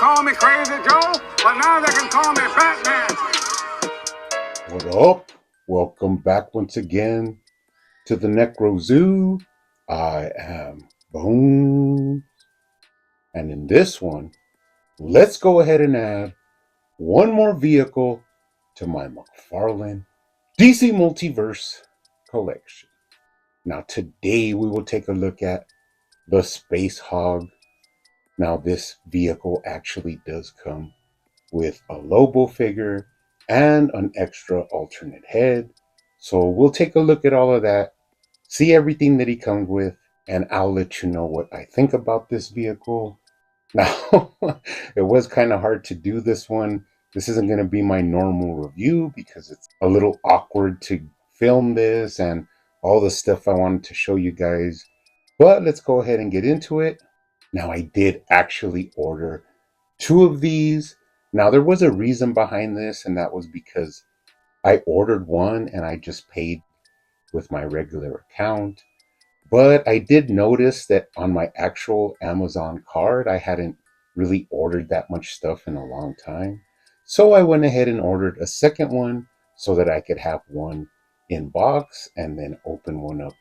call me Crazy Joe, but now they can call me Batman. What up? Welcome back once again to the Necro Zoo. I am Bones. And in this one, let's go ahead and add one more vehicle to my McFarlane DC Multiverse collection. Now, today we will take a look at the Spacehog. Now, this vehicle actually does come with a Lobo figure and an extra alternate head. So we'll take a look at all of that, see everything that he comes with, and I'll let you know what I think about this vehicle. Now, it was kind of hard to do this one. This isn't going to be my normal review because it's a little awkward to film this and all the stuff I wanted to show you guys. But let's go ahead and get into it. Now, I did actually order two of these. Now, there was a reason behind this, and that was because I ordered one and I just paid with my regular account. But I did notice that on my actual Amazon card, I hadn't really ordered that much stuff in a long time. So I went ahead and ordered a second one so that I could have one in box and then open one up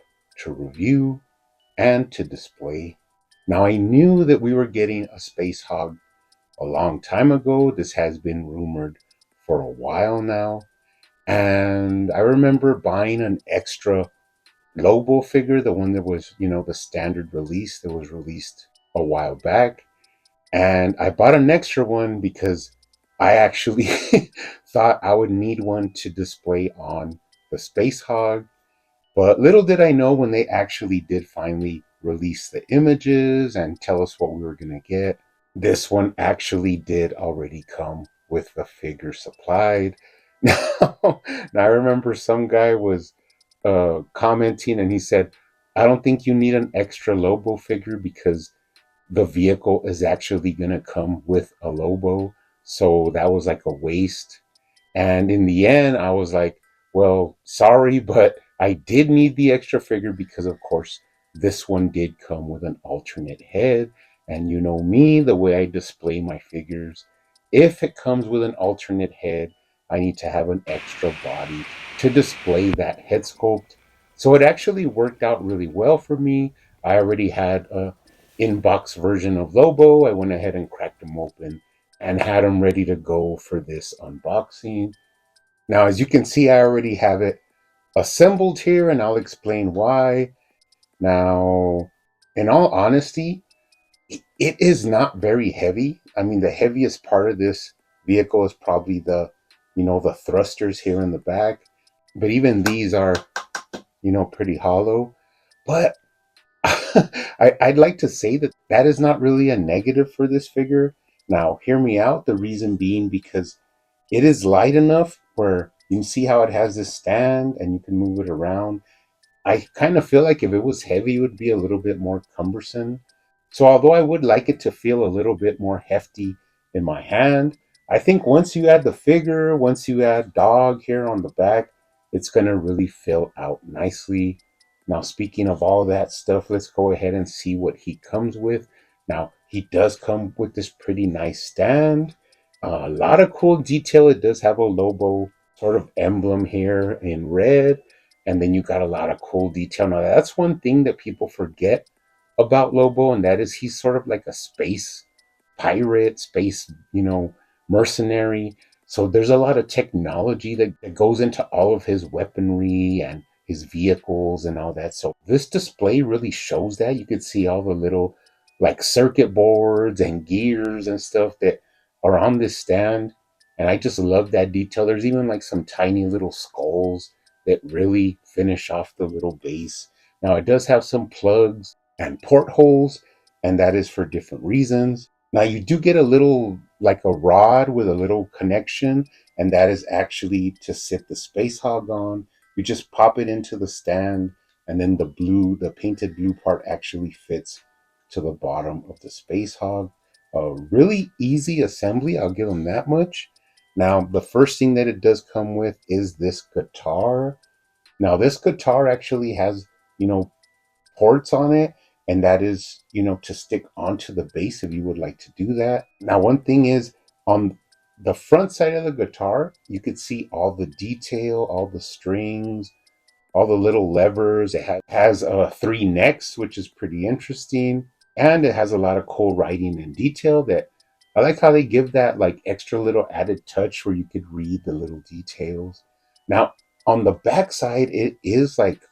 to review and to display. Now, I knew that we were getting a Spacehog a long time ago. This has been rumored for a while now. And I remember buying an extra Lobo figure, the one that was, the standard release that was released a while back. And I bought an extra one because I actually thought I would need one to display on the Spacehog. But little did I know when they actually did finally release the images and tell us what we were going to get, this one actually did already come with the figure supplied. Now, I remember some guy was commenting and he said, I don't think you need an extra Lobo figure because the vehicle is actually going to come with a Lobo. So that was like a waste. And in the end, I was like, well, sorry, but I did need the extra figure because, of course, this one did come with an alternate head. And you know me, the way I display my figures, if it comes with an alternate head, I need to have an extra body to display that head sculpt. So it actually worked out really well for me. I already had a in-box version of Lobo. I went ahead and cracked them open and had them ready to go for this unboxing. Now, as you can see, I already have it assembled here, and I'll explain why. Now, in all honesty, it is not very heavy. I mean, the heaviest part of this vehicle is probably the thrusters here in the back. But even these are, pretty hollow. But I'd like to say that that is not really a negative for this figure. Now, hear me out. The reason being because it is light enough where you can see how it has this stand and you can move it around. I kind of feel like if it was heavy, it would be a little bit more cumbersome. So although I would like it to feel a little bit more hefty in my hand, I think once you add the figure, once you add dog here on the back, it's going to really fill out nicely. Now, speaking of all that stuff, let's go ahead and see what he comes with. Now, he does come with this pretty nice stand. A lot of cool detail. It does have a Lobo sort of emblem here in red. And then you got a lot of cool detail. Now, that's one thing that people forget about Lobo, and that is he's sort of like a space pirate, space, mercenary. So there's a lot of technology that goes into all of his weaponry and his vehicles and all that. So this display really shows that. You can see all the little like circuit boards and gears and stuff that are on this stand. And I just love that detail. There's even like some tiny little skulls that really finish off the little base. Now it does have some plugs and portholes, and that is for different reasons. Now you do get a little like a rod with a little connection, and that is actually to sit the Spacehog on. You just pop it into the stand, and then the painted blue part actually fits to the bottom of the Spacehog. A really easy assembly, I'll give them that much. Now, the first thing that it does come with is this guitar. Now, this guitar actually has, ports on it, and that is, to stick onto the bass if you would like to do that. Now, one thing is, on the front side of the guitar, you could see all the detail, all the strings, all the little levers. It has three necks, which is pretty interesting. And it has a lot of cool writing and detail that I like how they give that like extra little added touch where you could read the little details. Now, on the back side, it is like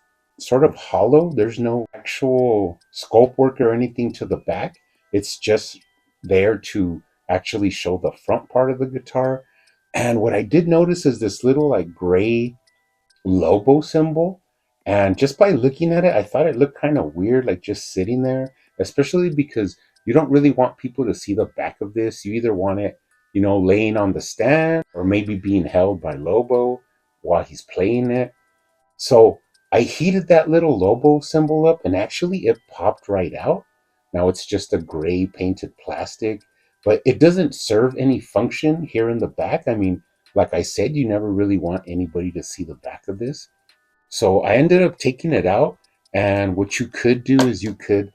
sort of hollow. There's no actual sculpt work or anything to the back. It's just there to actually show the front part of the guitar. And what I did notice is this little like gray Lobo symbol. And just by looking at it, I thought it looked kind of weird, like just sitting there, especially because you don't really want people to see the back of this. You either want it, laying on the stand or maybe being held by Lobo while he's playing it. So I heated that little Lobo symbol up and actually it popped right out. Now it's just a gray painted plastic, but it doesn't serve any function here in the back. I mean, like I said, you never really want anybody to see the back of this. So I ended up taking it out. And what you could do is you could,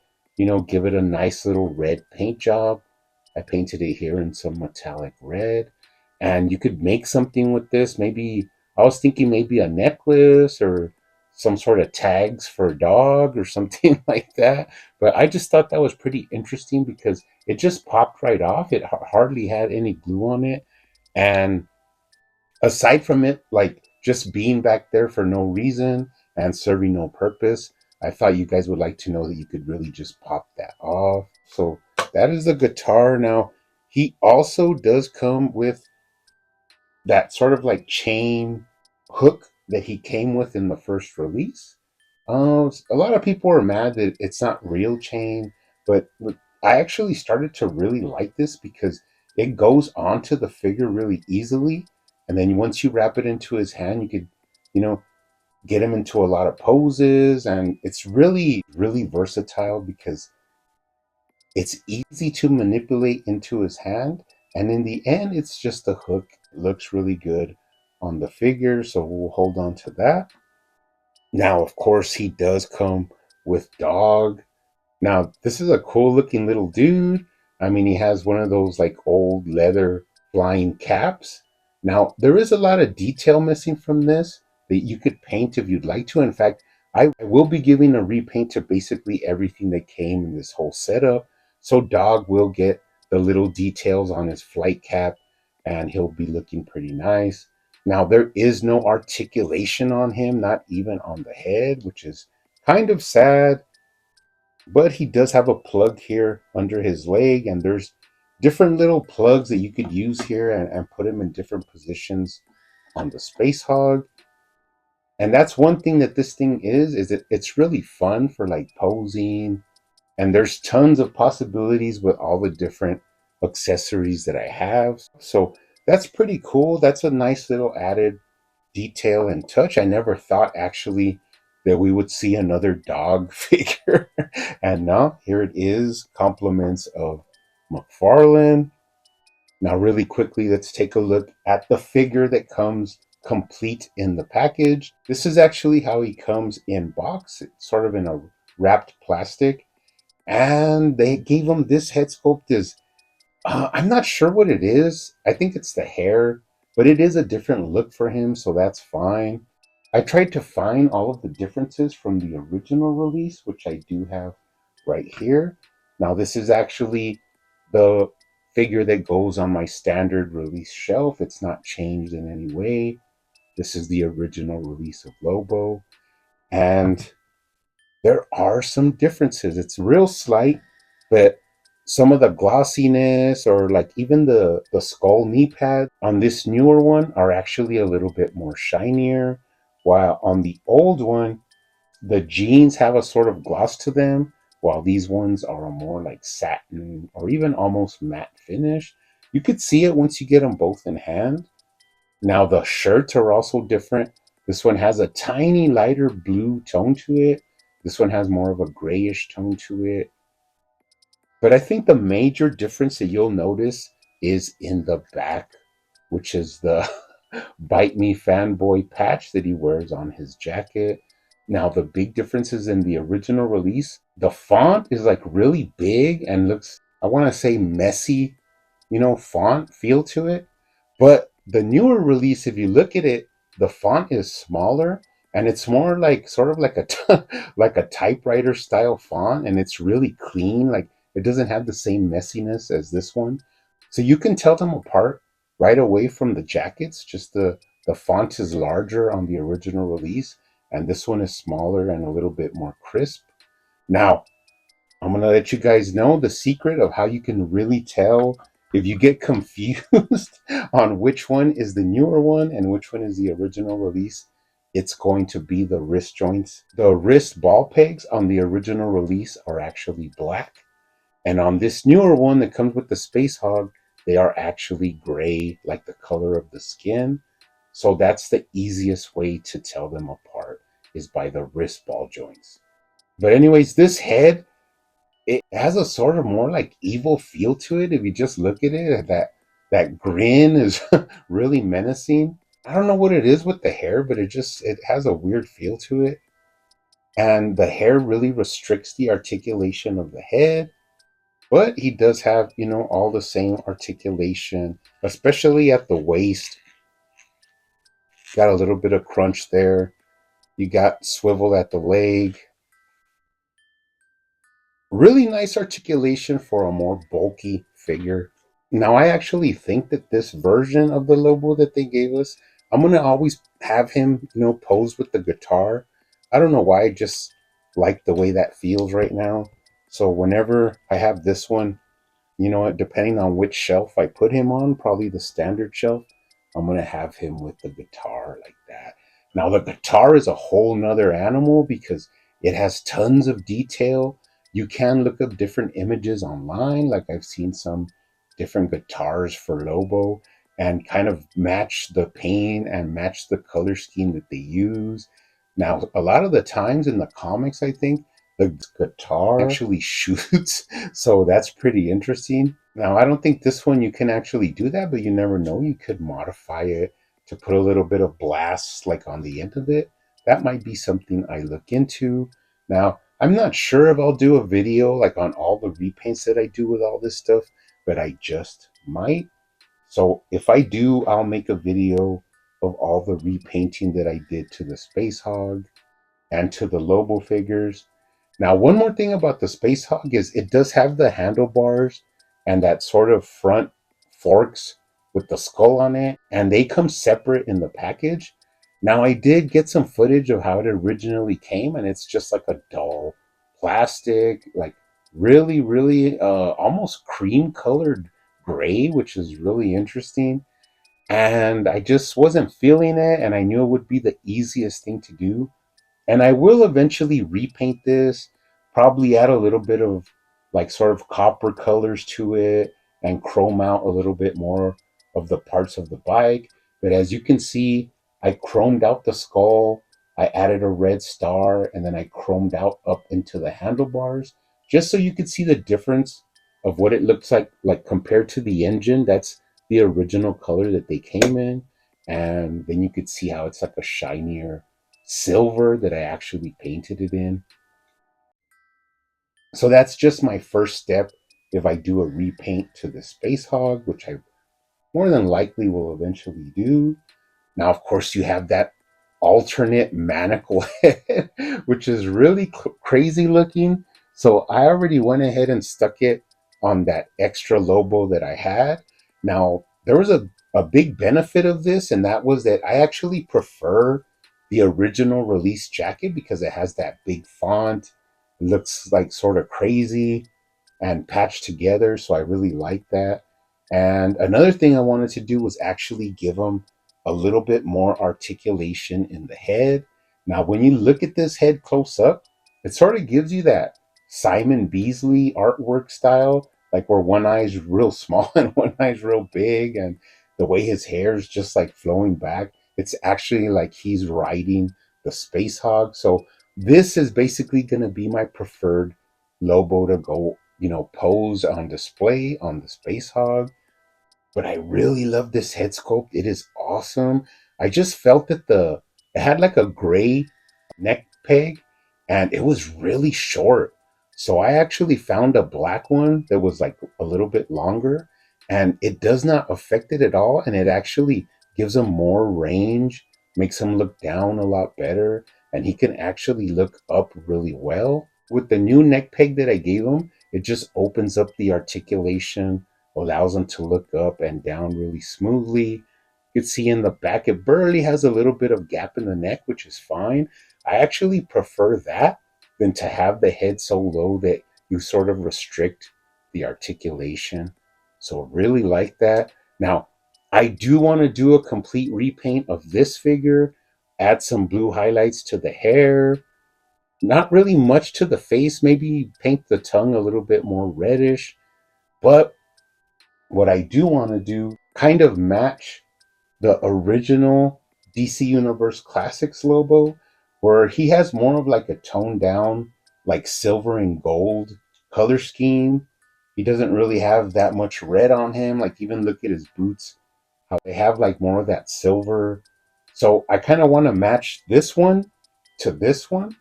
give it a nice little red paint job. I painted it here in some metallic red. And you could make something with this. Maybe I was thinking maybe a necklace or some sort of tags for a dog or something like that. But I just thought that was pretty interesting because it just popped right off. It hardly had any glue on it. And aside from it, like just being back there for no reason and serving no purpose, I thought you guys would like to know that you could really just pop that off. So that is the guitar. Now, he also does come with that sort of like chain hook that he came with in the first release. A lot of people are mad that it's not real chain, but I actually started to really like this because it goes onto the figure really easily. And then once you wrap it into his hand, you could, you know, get him into a lot of poses. And it's really, really versatile because it's easy to manipulate into his hand. And in the end, it's just a hook. It looks really good on the figure. So we'll hold on to that. Now, of course, he does come with dog. Now, this is a cool looking little dude. I mean, he has one of those like old leather flying caps. Now, there is a lot of detail missing from this that you could paint if you'd like to. In fact, I will be giving a repaint to basically everything that came in this whole setup. So, Dog will get the little details on his flight cap and he'll be looking pretty nice. Now, there is no articulation on him, not even on the head, which is kind of sad, but he does have a plug here under his leg, and there's different little plugs that you could use here and put him in different positions on the Spacehog. And that's one thing that this thing is that it's really fun for like posing, and there's tons of possibilities with all the different accessories that I have. So that's pretty cool. That's a nice little added detail and touch. I never thought actually that we would see another dog figure. And now here it is, compliments of McFarlane. Now, really quickly, let's take a look at the figure that comes complete in the package. This is actually how he comes in box. It's sort of in a wrapped plastic. And they gave him this head sculpt is I'm not sure what it is. I think it's the hair, but it is a different look for him, so that's fine. I tried to find all of the differences from the original release, which I do have right here. Now, this is actually the figure that goes on my standard release shelf. It's not changed in any way. This is the original release of Lobo. And there are some differences. It's real slight, but some of the glossiness or like even the skull knee pad on this newer one are actually a little bit more shinier, while on the old one, the jeans have a sort of gloss to them, while these ones are a more like satin or even almost matte finish. You could see it once you get them both in hand. Now the shirts are also different. This one has a tiny lighter blue tone to it. This one has more of a grayish tone to it. But I think the major difference that you'll notice is in the back, which is the Bite Me fanboy patch that he wears on his jacket. Now, the big differences in the original release, the font is like really big and looks, I want to say, messy, font feel to it. But the newer release, if you look at it, the font is smaller and it's more like sort of like like a typewriter style font, and it's really clean. Like it doesn't have the same messiness as this one. So you can tell them apart right away from the jackets. Just the font is larger on the original release, and this one is smaller and a little bit more crisp. Now, I'm going to let you guys know the secret of how you can really tell if you get confused on which one is the newer one and which one is the original release. It's going to be the wrist joints. The wrist ball pegs on the original release are actually black. And on this newer one that comes with the Spacehog, they are actually gray, like the color of the skin. So that's the easiest way to tell them apart, is by the wrist ball joints. But anyways, this head, it has a sort of more like evil feel to it. If you just look at it, that grin is really menacing. I don't know what it is with the hair, but it has a weird feel to it. And the hair really restricts the articulation of the head. But he does have, all the same articulation, especially at the waist. Got a little bit of crunch there. You got swivel at the leg. Really nice articulation for a more bulky figure. Now, I actually think that this version of the Lobo that they gave us, I'm going to always have him, pose with the guitar. I don't know why, I just like the way that feels right now. So whenever I have this one, depending on which shelf I put him on, probably the standard shelf, I'm going to have him with the guitar like that. Now, the guitar is a whole nother animal because it has tons of detail. You can look up different images online, like I've seen some different guitars for Lobo, and kind of match the paint and match the color scheme that they use. Now, a lot of the times in the comics, I think the guitar actually shoots, so that's pretty interesting. Now, I don't think this one you can actually do that, but you never know. You could modify it to put a little bit of blast like on the end of it. That might be something I look into. Now, I'm not sure if I'll do a video like on all the repaints that I do with all this stuff, but I just might. So if I do, I'll make a video of all the repainting that I did to the Space Hog and to the Lobo figures. Now, one more thing about the Space Hog is it does have the handlebars and that sort of front forks with the skull on it, and they come separate in the package. Now, I did get some footage of how it originally came, and it's just like a dull plastic, like really, really almost cream colored gray, which is really interesting. And I just wasn't feeling it, and I knew it would be the easiest thing to do. And I will eventually repaint this, probably add a little bit of like sort of copper colors to it and chrome out a little bit more of the parts of the bike. But as you can see, I chromed out the skull, I added a red star, and then I chromed out up into the handlebars just so you could see the difference of what it looks like compared to the engine. That's the original color that they came in. And then you could see how it's like a shinier silver that I actually painted it in. So that's just my first step if I do a repaint to the Space Hog, which I more than likely will eventually do. Now, of course, you have that alternate manacle head, which is really crazy looking. So I already went ahead and stuck it on that extra Lobo that I had. Now, there was a big benefit of this, and that was that I actually prefer the original release jacket because it has that big font. It looks like sort of crazy and patched together. So I really like that. And another thing I wanted to do was actually give them a little bit more articulation in the head. Now, when you look at this head close up, it sort of gives you that Simon Beasley artwork style, like where one eye's real small and one eye's real big, and the way his hair is just like flowing back. It's actually like he's riding the Space Hog. So this is basically going to be my preferred Lobo to go, pose on display on the Space Hog. But I really love this head sculpt. It is awesome. I just felt that it had like a gray neck peg, and it was really short. So I actually found a black one that was like a little bit longer, and it does not affect it at all. And it actually gives him more range, makes him look down a lot better, and he can actually look up really well. With the new neck peg that I gave him, it just opens up the articulation, allows him to look up and down really smoothly. You can see in the back, it barely has a little bit of gap in the neck, which is fine. I actually prefer that than to have the head so low that you sort of restrict the articulation. So really like that. Now, I do want to do a complete repaint of this figure, add some blue highlights to the hair, not really much to the face, maybe paint the tongue a little bit more reddish. But what I do want to do, kind of match the original DC Universe Classics Lobo, where he has more of like a toned down, like silver and gold color scheme. He doesn't really have that much red on him. Like, even look at his boots, how they have like more of that silver. So I kind of want to match this one to this one.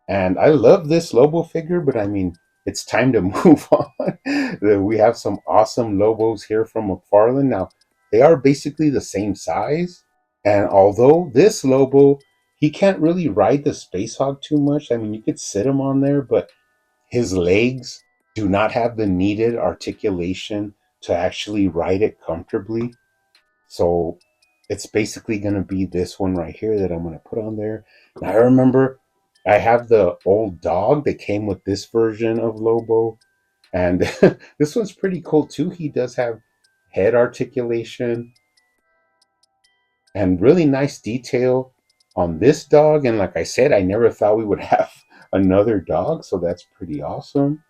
And I love this Lobo figure, but I mean, it's time to move on. We have some awesome Lobos here from McFarlane. Now, they are basically the same size. And although this Lobo, he can't really ride the Spacehog too much. I mean, you could sit him on there, but his legs do not have the needed articulation to actually ride it comfortably. So it's basically going to be this one right here that I'm going to put on there. Now, I remember I have the old dog that came with this version of Lobo, and this one's pretty cool too. He does have head articulation and really nice detail on this dog. And like I said, I never thought we would have another dog, so that's pretty awesome.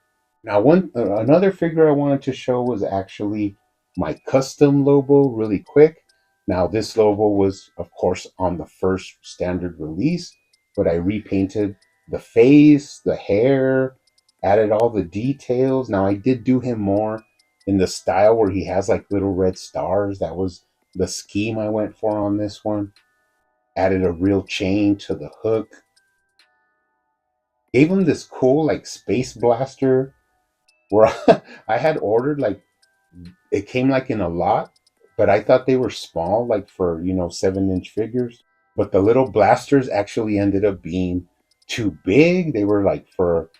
Now, another figure I wanted to show was actually my custom Lobo really quick. Now, this Lobo was, of course, on the first standard release, but I repainted the face, the hair, added all the details. Now, I did do him more in the style where he has like little red stars. That was the scheme I went for on this one. Added a real chain to the hook. Gave him this cool like space blaster where I had ordered like, it came like in a lot, but I thought they were small, like for 7-inch figures. But the little blasters actually ended up being too big. They were like for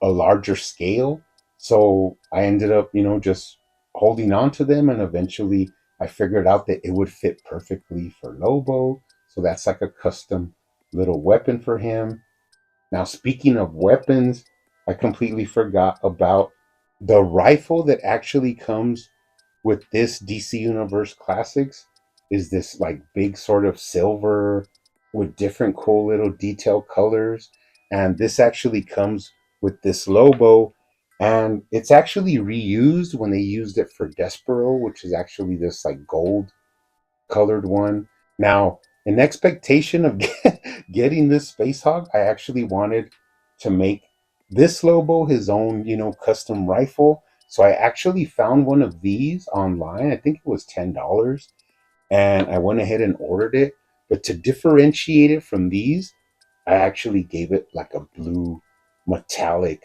a larger scale. So I ended up, just holding on to them, and eventually I figured out that it would fit perfectly for Lobo. So that's like a custom little weapon for him. Now, speaking of weapons, I completely forgot about the rifle that actually comes with this DC Universe Classics. Is this like big sort of silver with different cool little detail colors. And this actually comes with this Lobo, and it's actually reused when they used it for Despero, which is actually this like gold colored one. Now, in expectation of getting this Spacehog, I actually wanted to make this Lobo his own, custom rifle. So I actually found one of these online. I think it was $10, and I went ahead and ordered it. But to differentiate it from these, I actually gave it like a blue metallic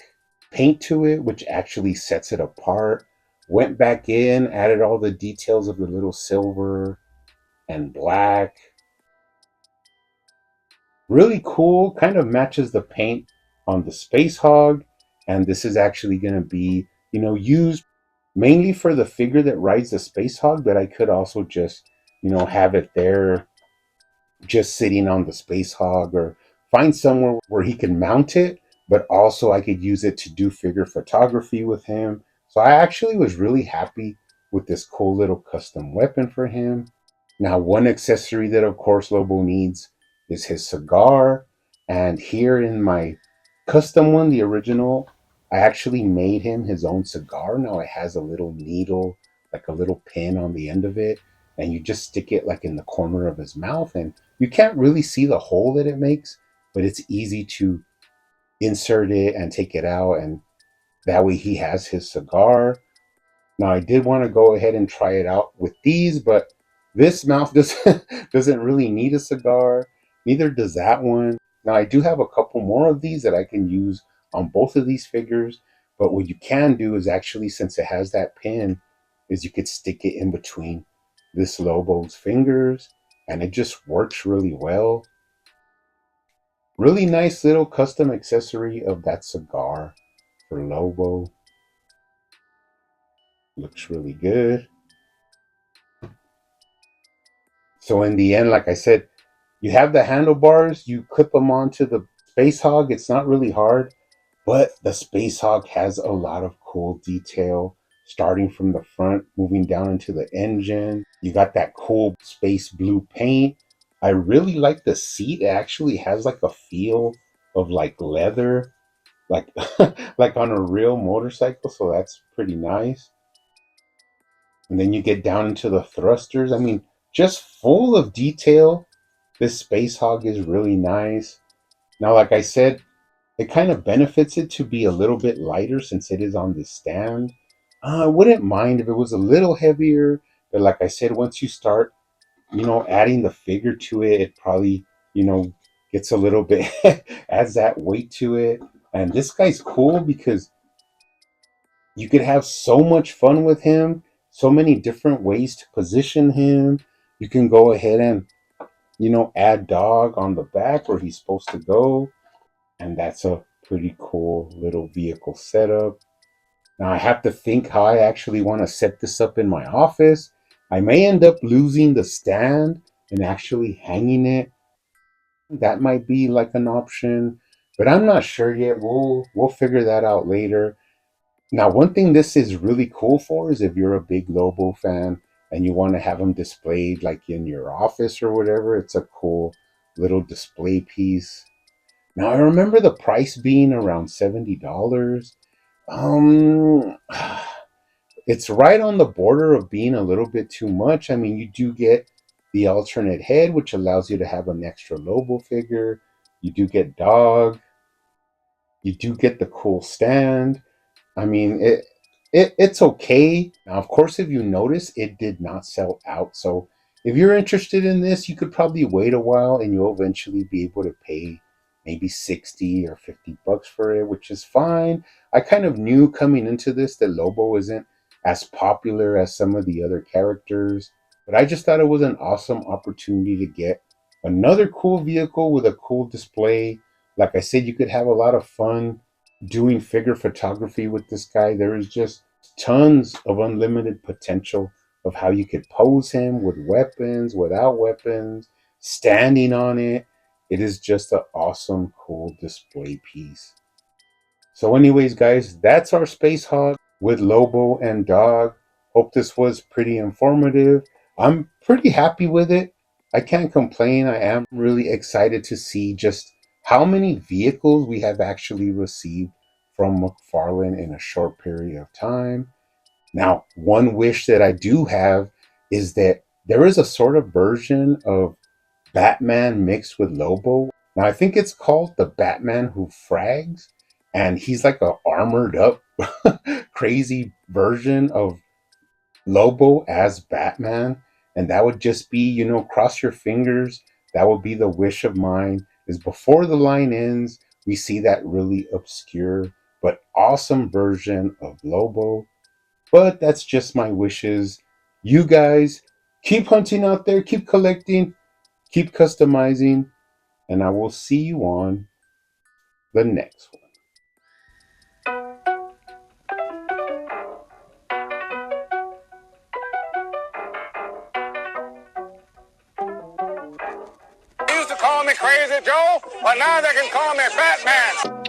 paint to it, which actually sets it apart. Went back in, added all the details of the little silver and black. Really cool, kind of matches the paint on the Spacehog. And this is actually going to be, used mainly for the figure that rides the Spacehog, but I could also just, have it there just sitting on the Spacehog, or find somewhere where he can mount it, but also I could use it to do figure photography with him. So I actually was really happy with this cool little custom weapon for him. Now, one accessory that, of course, Lobo needs is his cigar. And here in my custom one, the original, I actually made him his own cigar. Now, it has a little needle, like a little pin on the end of it. And you just stick it like in the corner of his mouth. And you can't really see the hole that it makes, but it's easy to insert it and take it out. And that way he has his cigar. Now, I did want to go ahead and try it out with these, but this mouth doesn't really need a cigar. Neither does that one. Now I do have a couple more of these that I can use on both of these figures, but what you can do is actually, since it has that pin, is you could stick it in between this Lobo's fingers and it just works really well. Really nice little custom accessory of that cigar for Lobo. Looks really good. So in the end, like I said, you have the handlebars, you clip them onto the Spacehog. It's not really hard, but the Spacehog has a lot of cool detail, starting from the front, moving down into the engine. You got that cool space blue paint. I really like the seat. It actually has like a feel of like leather, like like on a real motorcycle, so that's pretty nice. And then you get down into the thrusters. I mean, just full of detail. This Spacehog is really nice. Now, like I said, it kind of benefits it to be a little bit lighter since it is on this stand. I wouldn't mind if it was a little heavier, but like I said, once you start, adding the figure to it, it probably, gets a little bit, adds that weight to it. And this guy's cool because you could have so much fun with him, so many different ways to position him. You can go ahead and, add dog on the back where he's supposed to go. And that's a pretty cool little vehicle setup. Now I have to think how I actually want to set this up in my office. I may end up losing the stand and actually hanging it. That might be like an option, but I'm not sure yet. We'll figure that out later. Now, one thing this is really cool for is if you're a big Lobo fan and you want to have them displayed like in your office or whatever, it's a cool little display piece. Now, I remember the price being around $70. Um, it's right on the border of being a little bit too much. I mean, you do get the alternate head, which allows you to have an extra Lobo figure. You do get dog. You do get the cool stand. I mean, it's okay. Now, of course, if you notice, it did not sell out. So if you're interested in this, you could probably wait a while and you'll eventually be able to pay maybe 60 or $50 for it, which is fine. I kind of knew coming into this that Lobo isn't as popular as some of the other characters, but I just thought it was an awesome opportunity to get another cool vehicle with a cool display. Like I said, you could have a lot of fun doing figure photography with this guy. There is just tons of unlimited potential of how you could pose him with weapons, without weapons, standing on it. It is just an awesome, cool display piece. So, anyways, guys, that's our Spacehog with Lobo and Dog. Hope this was pretty informative. I'm pretty happy with it. I can't complain. I am really excited to see just how many vehicles we have actually received from McFarlane in a short period of time. Now, one wish that I do have is that there is a sort of version of Batman mixed with Lobo. Now, I think it's called the Batman Who Frags, and he's like a armored up, crazy version of Lobo as Batman. And that would just be, cross your fingers. That would be the wish of mine. Is before the line ends, we see that really obscure but awesome version of Lobo. But that's just my wishes. You guys keep hunting out there, keep collecting, keep customizing, and I will see you on the next one. They used to call me Crazy Joe, but now they can call me Batman.